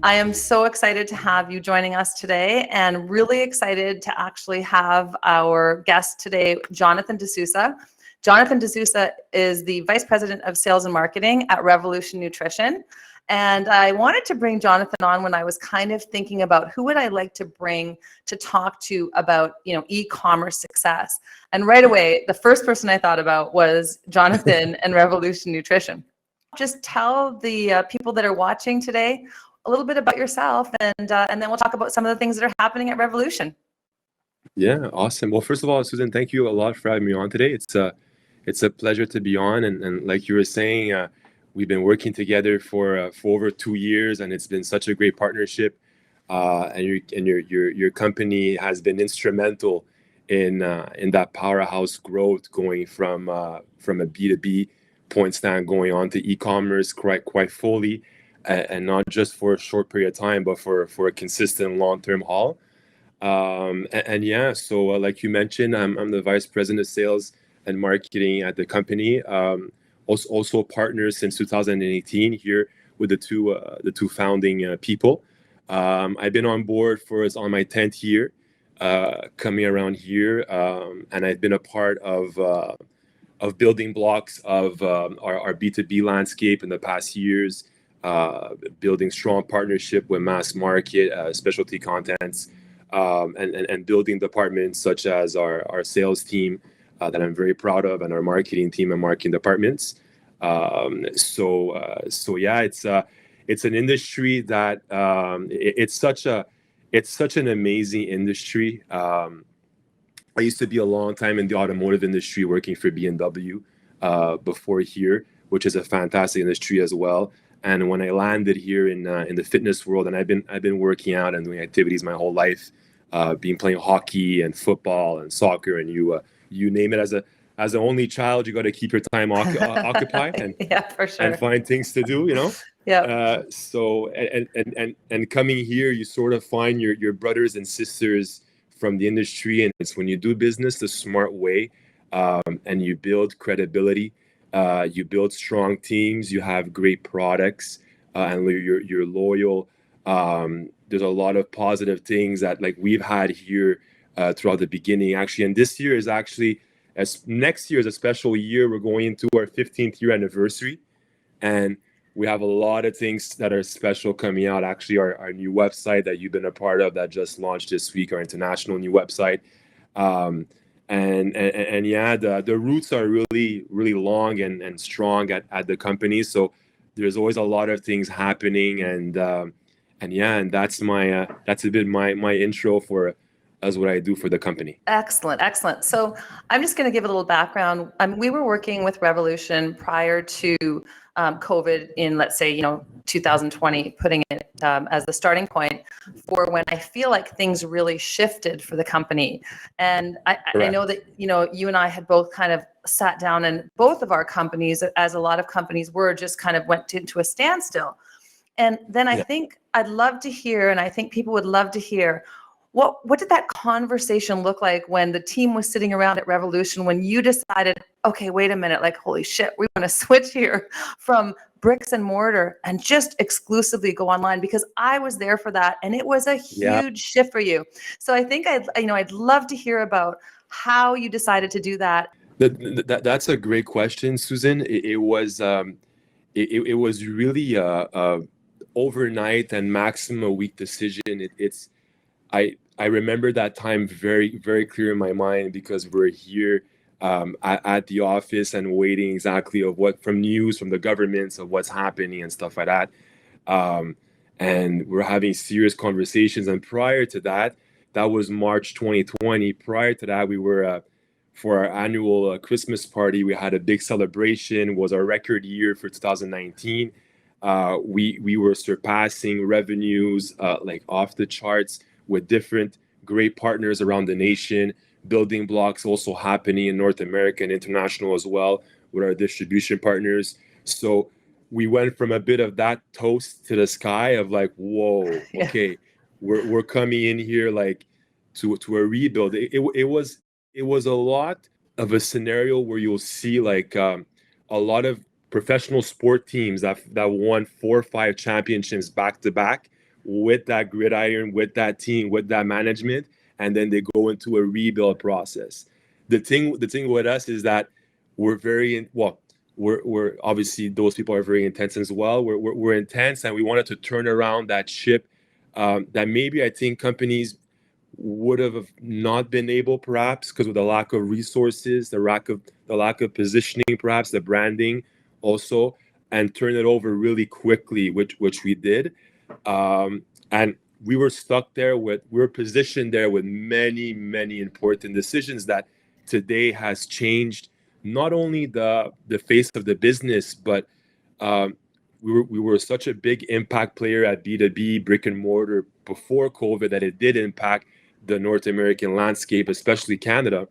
I am so excited to have you joining us today and really excited to actually have our guest today, Jonathan DeSousa. Jonathan DeSousa is the Vice President of Sales and Marketing at Revolution Nutrition. And I wanted to bring Jonathan on when I was kind of thinking about who would I like to bring to talk to about, e-commerce success. And right away, the first person I thought about was Jonathan and Revolution Nutrition. Just tell the people that are watching today a little bit about yourself, and then we'll talk about some of the things that are happening at Revolution. Yeah, awesome. Well, first of all, Susan, thank you a lot for having me on today. It's a pleasure to be on, and like you were saying, we've been working together for over 2 years, and it's been such a great partnership. And your company has been instrumental in that Powerhouse growth, going from a B2B point stand going on to e-commerce quite fully, and not just for a short period of time, but for a consistent long-term haul. So like you mentioned, I'm the Vice President of Sales and Marketing at the company. Also partner since 2018 here with the two founding people. I've been on board on my 10th year coming around here, and I've been a part of building blocks of our B2B landscape in the past years, building strong partnership with mass market, specialty contents, and building departments such as our sales team that I'm very proud of, and our marketing team and marketing departments. It's an industry that it's such an amazing industry. I used to be a long time in the automotive industry working for BMW before here, which is a fantastic industry as well. And when I landed here in the fitness world, and I've been working out and doing activities my whole life, been playing hockey and football and soccer, and you name it. As an only child, you got to keep your time occupied and yeah, for sure. and find things to do, Yeah. And coming here, you sort of find your brothers and sisters from the industry, and it's when you do business the smart way, and you build credibility, you build strong teams, you have great products, and you're loyal. There's a lot of positive things that like we've had here throughout the beginning, actually. And this year is actually, as next year is a special year. We're going into our 15th year anniversary, and we have a lot of things that are special coming out. Actually, our new website that you've been a part of that just launched this week, our international new website. The roots are really, really long and strong at the company. So there's always a lot of things happening, and that's a bit my intro for as what I do for the company. Excellent. So I'm just going to give a little background. We were working with Revolution prior to COVID in, let's say, 2020, putting it as the starting point for when I feel like things really shifted for the company. And I know that, you and I had both kind of sat down, and both of our companies, as a lot of companies were, just kind of went into a standstill. And then I think I'd love to hear, and I think people would love to hear, what did that conversation look like when the team was sitting around at Revolution, when you decided, okay, wait a minute, like, holy shit, we want to switch here from bricks and mortar and just exclusively go online? Because I was there for that, and it was a huge shift for you. So I think I'd love to hear about how you decided to do that. That's a great question, Susan. It was really overnight and maximum a week decision. I remember that time very, very clear in my mind, because we're here at the office and waiting exactly from news from the governments of what's happening and stuff like that. And we're having serious conversations. And prior to that was March 2020. Prior to that, we were for our annual Christmas party. We had a big celebration. It was our record year for 2019. We were surpassing revenues like off the charts, with different great partners around the nation, building blocks also happening in North America and international as well with our distribution partners. So we went from a bit of that toast to the sky of like, whoa, okay, we're coming in here like to a rebuild. It was a lot of a scenario where you'll see like a lot of professional sport teams that won 4 or 5 championships back to back with that gridiron, with that team, with that management, and then they go into a rebuild process. The thing with us is that we're very we're obviously, those people are very intense as well. We're intense, and we wanted to turn around that ship, that maybe I think companies would have not been able, perhaps because of the lack of resources, the lack of positioning, perhaps the branding also, and turn it over really quickly, which we did. And we were stuck there we were positioned there with many important decisions that today has changed not only the face of the business, but we were such a big impact player at B2B brick and mortar before COVID that it did impact the North American landscape, especially Canada,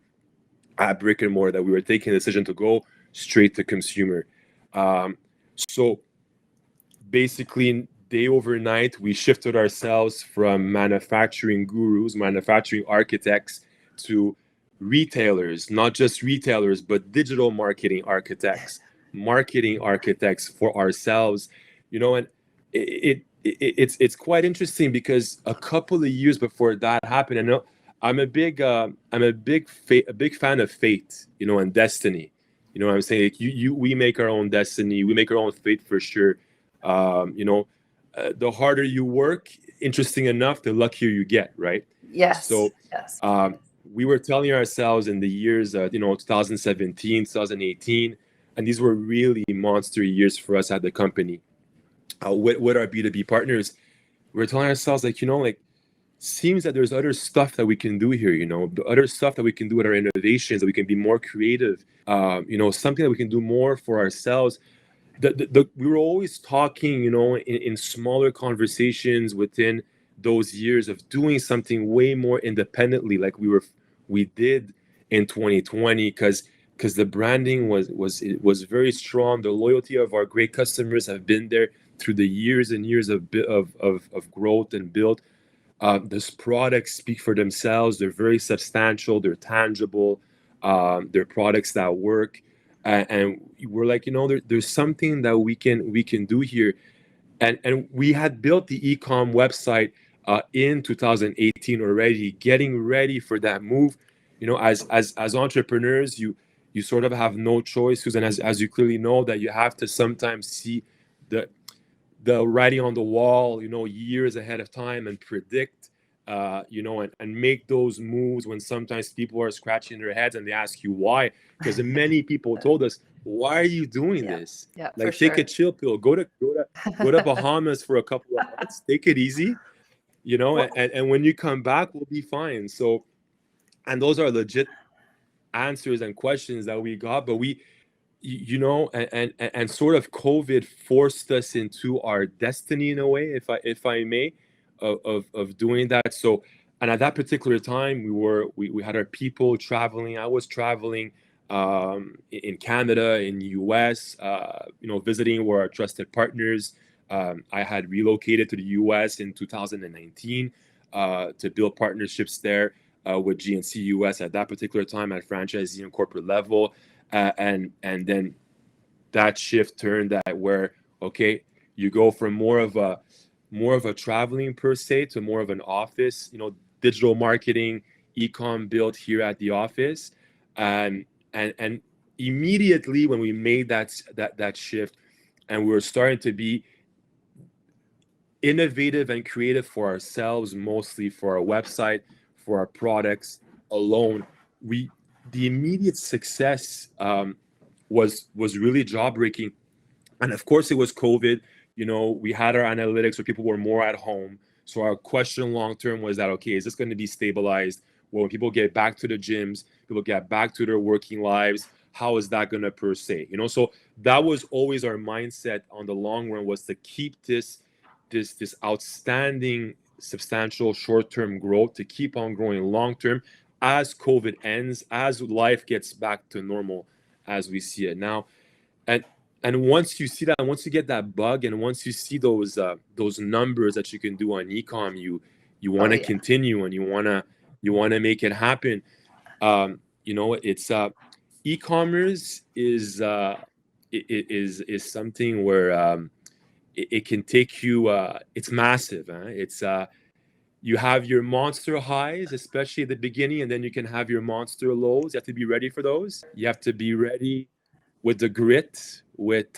at brick and mortar, that we were taking a decision to go straight to consumer. So basically, day overnight, we shifted ourselves from manufacturing gurus, manufacturing architects, to retailers, not just retailers, but digital marketing architects for ourselves, and it's quite interesting because a couple of years before that happened, I know I'm a big fan of fate, and destiny. You know what I'm saying? Like we make our own destiny, we make our own fate for sure. The harder you work, interesting enough, the luckier you get, right? Yes. So Yes. we were telling ourselves in the years, 2017, 2018, and these were really monster years for us at the company. With our B2B partners, we're telling ourselves, seems that there's other stuff that we can do here, the other stuff that we can do with our innovations, that we can be more creative, something that we can do more for ourselves. We were always talking, in smaller conversations within those years of doing something way more independently, like we did in 2020, because the branding was very strong. The loyalty of our great customers have been there through the years and years of growth and build. These products speak for themselves. They're very substantial. They're tangible. They're products that work. And we're like, there's something that we can do here. And we had built the e-com website in 2018 already, getting ready for that move. As entrepreneurs, you sort of have no choice, Suzanne, as you clearly know, that you have to sometimes see the writing on the wall, years ahead of time, and predict, and make those moves when sometimes people are scratching their heads and they ask you why. Because many people told us, "Why are you doing this? Yeah, Like, for take sure. a chill pill, go to Bahamas for a couple of months, take it easy, and when you come back, we'll be fine." So, and those are legit answers and questions that we got, but and sort of COVID forced us into our destiny in a way, if I may, of doing that. So, and at that particular time, we had our people traveling. I was traveling in Canada, in the US, visiting where our trusted partners. I had relocated to the US in 2019 to build partnerships there with GNC US at that particular time at franchisee and corporate level. And then that shift turned that where, okay, you go from more of a traveling per se to more of an office, digital marketing, e-com built here at the office. And immediately when we made that shift, and we were starting to be innovative and creative for ourselves, mostly for our website, for our products alone, the immediate success was really jaw-breaking. And of course, it was COVID. We had our analytics where people were more at home. So our question long-term was that, okay, is this going to be stabilized? Well, when people get back to the gyms, people get back to their working lives, how is that going to per se? So that was always our mindset on the long run, was to keep this outstanding, substantial short-term growth, to keep on growing long-term as COVID ends, as life gets back to normal as we see it now. And once you see that, once you get that bug, and once you see those numbers that you can do on e-com, you want to continue, and you want to make it happen. It's e-commerce is something where it can take you. It's massive. Huh? It's you have your monster highs, especially at the beginning, and then you can have your monster lows. You have to be ready for those. You have to be ready with the grit, with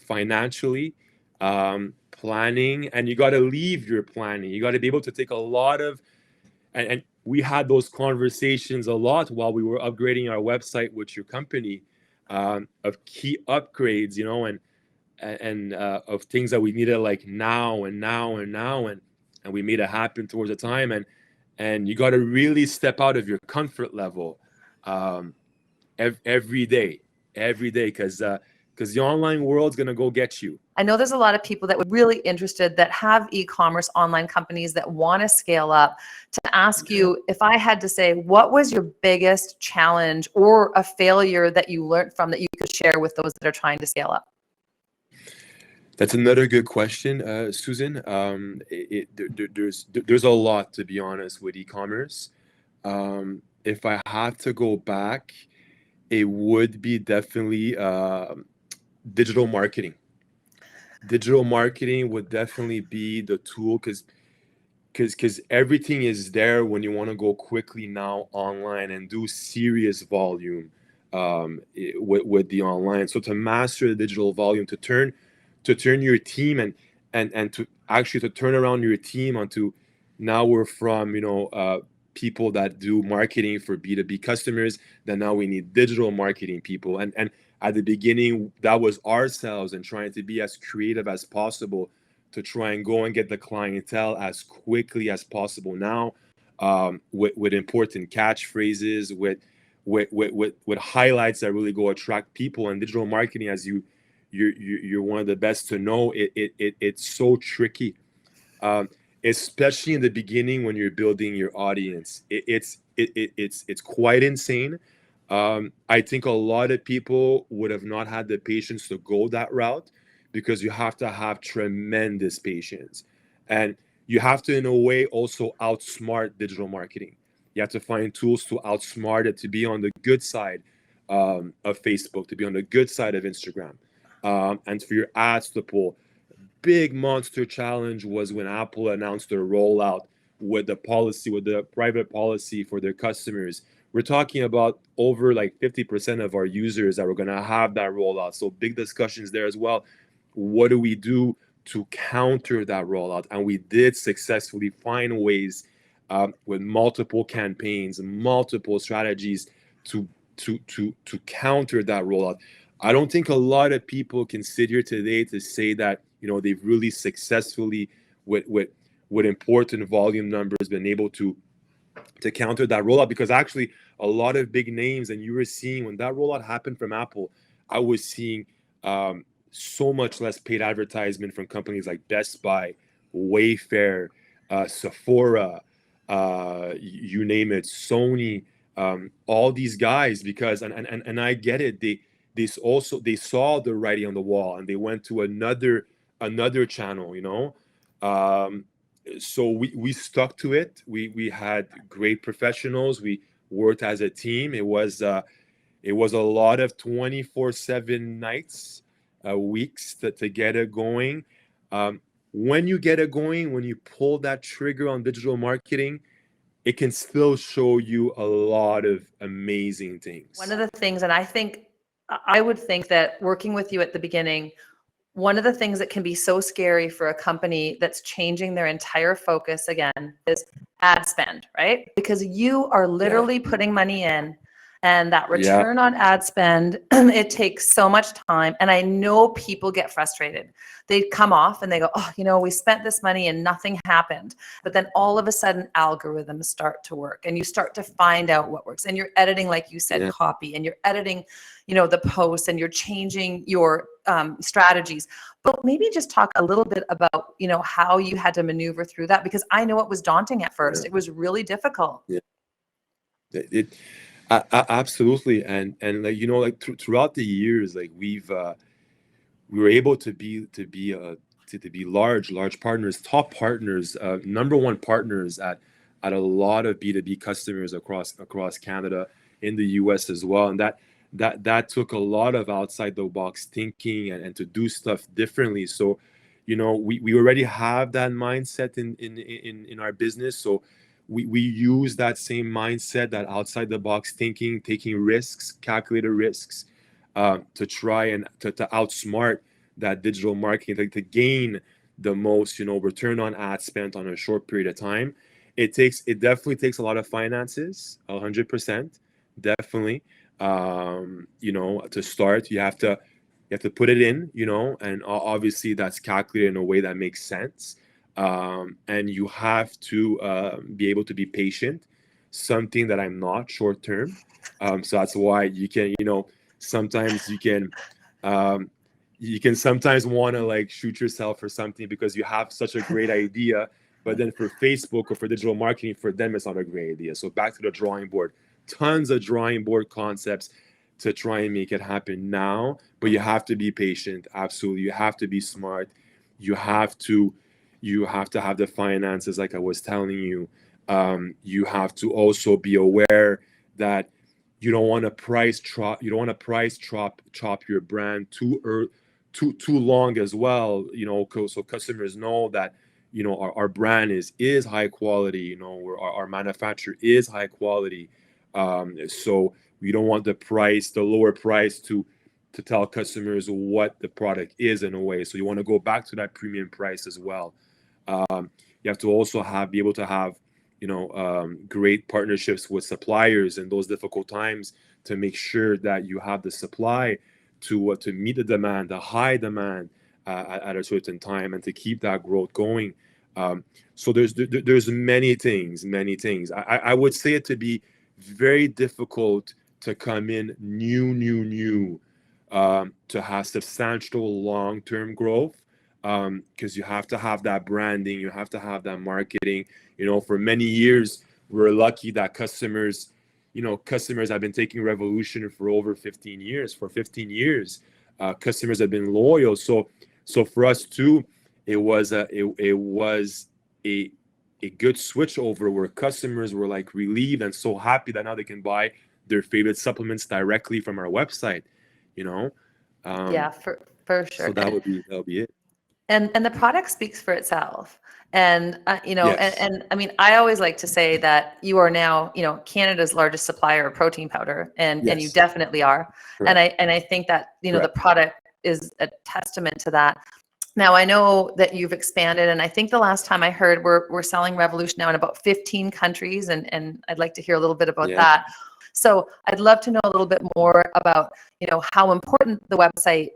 financially planning, and you got to leave your planning. You got to be able to take a lot of, and we had those conversations a lot while we were upgrading our website with your company, of key upgrades, and of things that we needed like now and now and now, and we made it happen towards the time, and you got to really step out of your comfort level um, every day, because the online world's gonna go get you. I know there's a lot of people that were really interested that have e-commerce online companies that want to scale up. To ask you, if I had to say, what was your biggest challenge or a failure that you learned from that you could share with those that are trying to scale up? That's another good question, Susan. There's a lot, to be honest, with e-commerce. If I had to go back, it would be definitely digital marketing. Digital marketing would definitely be the tool, because everything is there when you want to go quickly now online and do serious volume with the online. So to master the digital volume, to turn your team and to actually to turn around your team onto, now we're from people that do marketing for B2B customers, then now we need digital marketing people, and at the beginning that was ourselves and trying to be as creative as possible to try and go and get the clientele as quickly as possible now, with important catchphrases, with highlights that really go attract people. And digital marketing, as you're one of the best to know, it's so tricky, especially in the beginning when you're building your audience. It's quite insane. I think a lot of people would have not had the patience to go that route, because you have to have tremendous patience, and you have to, in a way, also outsmart digital marketing. You have to find tools to outsmart it, to be on the good side of Facebook, to be on the good side of Instagram, and for your ads to pull. Big monster challenge was when Apple announced their rollout with the private policy for their customers. We're talking about over like 50% of our users that were going to have that rollout. So big discussions there as well. What do we do to counter that rollout? And we did successfully find ways, with multiple campaigns, multiple strategies to counter that rollout. I don't think a lot of people can sit here today to say that they've really successfully, with important volume numbers, been able to counter that rollout, because actually a lot of big names, and you were seeing when that rollout happened from Apple, I was seeing so much less paid advertisement from companies like Best Buy, Wayfair, Sephora, you name it, Sony, all these guys, because and I get it, they saw the writing on the wall and they went to another channel. So we stuck to it. We had great professionals. We worked as a team. It was a lot of 24/7 nights, weeks to get it going. When you get it going, when you pull that trigger on digital marketing, it can still show you a lot of amazing things. One of the things, and I would think that working with you at the beginning, one of the things that can be so scary for a company that's changing their entire focus again is ad spend, right? Because you are literally putting money in, and that return on ad spend, it takes so much time. And I know people get frustrated. They come off and they go, oh, we spent this money and nothing happened. But then all of a sudden algorithms start to work and you start to find out what works. And you're editing, like you said, copy, and you're editing, the posts, and you're changing your strategies. But maybe just talk a little bit about, how you had to maneuver through that, because I know it was daunting at first. It was really difficult. Absolutely. And like, throughout the years, like we were able to be large partners, top partners, number one partners at a lot of B2B customers across Canada, in the US as well. And that took a lot of outside the box thinking and to do stuff differently. So we already have that mindset in our business. So we use that same mindset, that outside the box thinking, taking risks, calculated risks, to try and to outsmart that digital marketing, to gain the most, return on ad spent on a short period of time. It definitely takes a lot of finances, 100%, definitely. To start, you have to put it in, and obviously that's calculated in a way that makes sense. And you have to be able to be patient, something that I'm not short term. So that's why you can, sometimes um, you can sometimes want to like shoot yourself for something because you have such a great idea, but then for Facebook or for digital marketing, for them, it's not a great idea. So back to the drawing board, tons of drawing board concepts to try and make it happen now, but you have to be patient. Absolutely. You have to be smart. You have to have the finances, like I was telling you. You have to also be aware that you don't want to chop your brand too long as well, so customers know that our brand is high quality, our manufacturer is high quality. So we don't want the lower price to tell customers what the product is in a way. So you want to go back to that premium price as well. You have to also be able to have great partnerships with suppliers in those difficult times, to make sure that you have the supply to meet the demand, the high demand, at a certain time, and to keep that growth going. So there's many things. I would say it to be very difficult to come in new, to have substantial long-term growth, because you have to have that branding, you have to have that marketing. For many years, we're lucky that customers have been taking Revolution for over 15 years. For 15 years, customers have been loyal. So for us too, it was a good switch over, where customers were like relieved and so happy that now they can buy their favorite supplements directly from our website. Yeah, for sure. So that'll be it. And the product speaks for itself. And Yes. and I mean, I always like to say that you are now, Canada's largest supplier of protein powder, and you Yes. definitely are. Correct. And I think that, the Correct. product is a testament to that. Now, I know that you've expanded, and I think the last time I heard, we're selling Revolution now in about 15 countries, and I'd like to hear a little bit about Yeah. that. So I'd love to know a little bit more about, how important the website,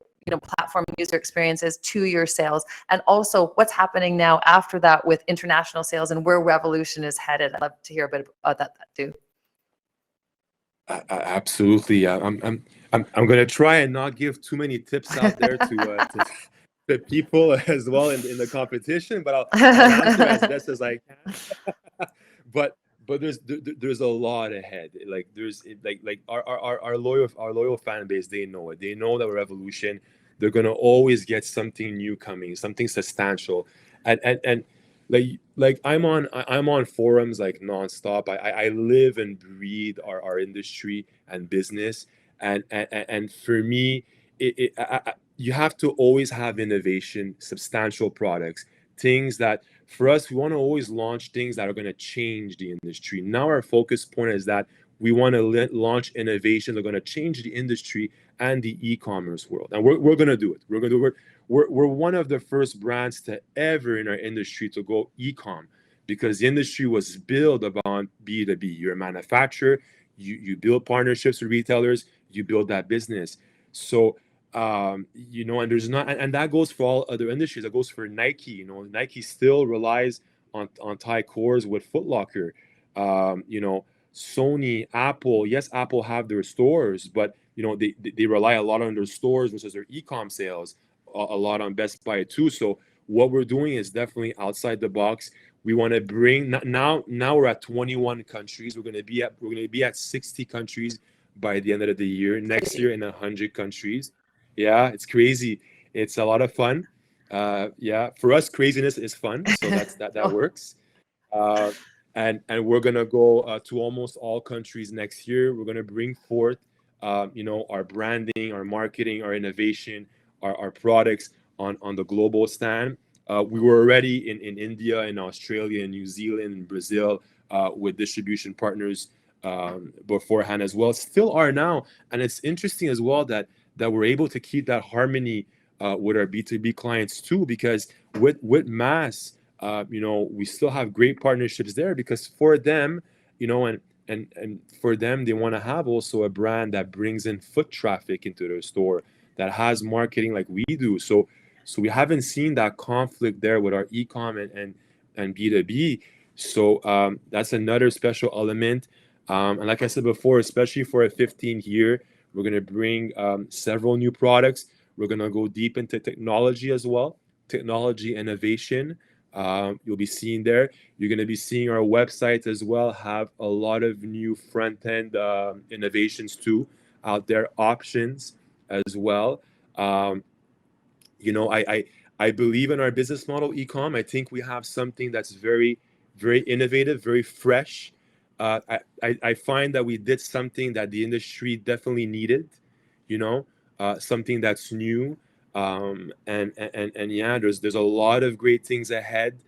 platform user experience is to your sales, and also what's happening now after that with international sales and where Revolution is headed. I'd love to hear a bit about that too. Absolutely. I'm going to try and not give too many tips out there to people as well in the competition, but I'll answer as best as I can. But there's a lot ahead. Like there's like our loyal fan base, they know it. They know that Revolution, they're gonna always get something new coming, something substantial, and like I'm on forums like nonstop. I live and breathe our industry and business, and for me, you have to always have innovation, substantial products, things that, for us, we want to always launch things that are going to change the industry. Now our focus point is that we want to launch innovations that are going to change the industry and the e-commerce world, and we're going to do it. We're one of the first brands to ever in our industry to go e-com, because the industry was built upon B2B. You're a manufacturer, you build partnerships with retailers, you build that business. So and there's not, and that goes for all other industries. That goes for Nike. Nike still relies on tie cores with Foot Locker. Sony, Apple. Yes, Apple have their stores, but they rely a lot on their stores versus their e-com sales. A lot on Best Buy too. So what we're doing is definitely outside the box. We want to bring now. Now we're at 21 countries. We're going to be at 60 countries by the end of the year. Next year in 100 countries. Yeah, it's crazy. It's a lot of fun. Yeah, for us, craziness is fun, so that Oh, works. Uh, and we're gonna go to almost all countries next year. We're gonna bring forth, our branding, our marketing, our innovation, our products on the global stand. We were already in India, in Australia, in New Zealand, in Brazil, with distribution partners beforehand as well. Still are now, and it's interesting as well that we're able to keep that harmony with our B2B clients too, because with Mass, we still have great partnerships there, because for them, and for them, they want to have also a brand that brings in foot traffic into their store, that has marketing like we do. So we haven't seen that conflict there with our e-com and B2B. So that's another special element. And like I said before, especially for a 15th year, we're going to bring several new products. We're going to go deep into technology as well, technology innovation. You'll be seeing there. You're going to be seeing our website as well have a lot of new front-end innovations too out there, options as well. I believe in our business model, ecom. I think we have something that's very, very innovative, very fresh. I find that we did something that the industry definitely needed, something that's new. And yeah, there's a lot of great things ahead.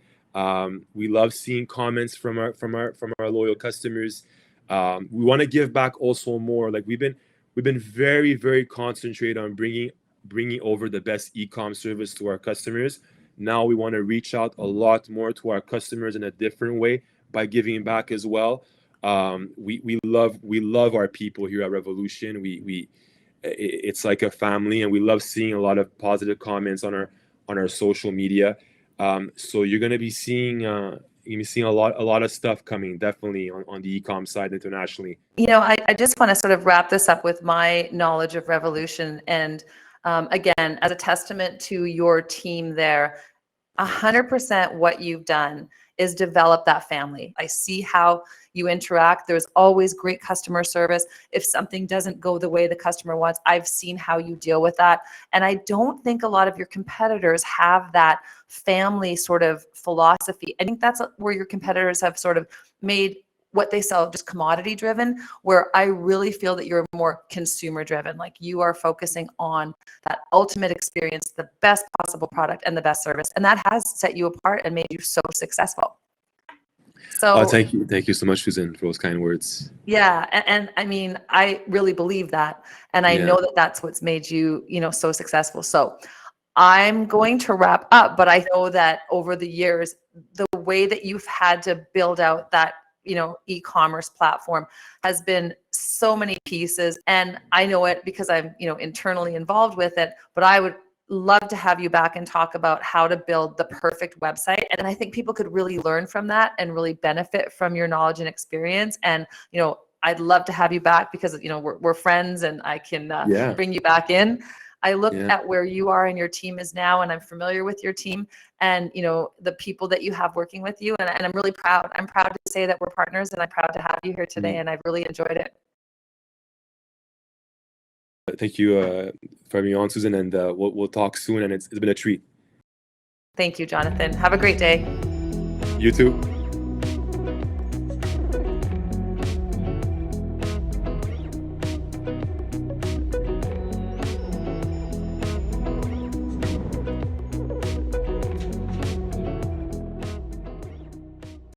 We love seeing comments from our loyal customers. We want to give back also more. Like we've been very, very concentrated on bringing over the best e-com service to our customers. Now we want to reach out a lot more to our customers in a different way by giving back as well. We love our people here at Revolution. It's like a family, and we love seeing a lot of positive comments on our social media. So you're going to be seeing a lot of stuff coming, definitely on the e-com side internationally. I just want to sort of wrap this up with my knowledge of Revolution, and again, as a testament to your team there, 100% what you've done is develop that family. I see how you interact. There's always great customer service. If something doesn't go the way the customer wants, I've seen how you deal with that. And I don't think a lot of your competitors have that family sort of philosophy. I think that's where your competitors have sort of made what they sell just commodity driven, where I really feel that you're more consumer driven. Like you are focusing on that ultimate experience, the best possible product and the best service. And that has set you apart and made you so successful. So thank you so much, Suzanne, for those kind words. Yeah, and I mean, I really believe that, and I know that that's what's made you, so successful. So I'm going to wrap up, but I know that over the years, the way that you've had to build out that e-commerce platform has been so many pieces, and I know it because I'm internally involved with it. But I would love to have you back and talk about how to build the perfect website, and I think people could really learn from that and really benefit from your knowledge and experience. And I'd love to have you back because we're friends, and I can bring you back in. I look at where you are and your team is now, and I'm familiar with your team and the people that you have working with you, and I'm really proud. I'm proud to say that we're partners, and I'm proud to have you here today, and I've really enjoyed it. Thank you for having me on, Susan, and we'll talk soon, and it's been a treat. Thank you, Jonathan. Have a great day. You too.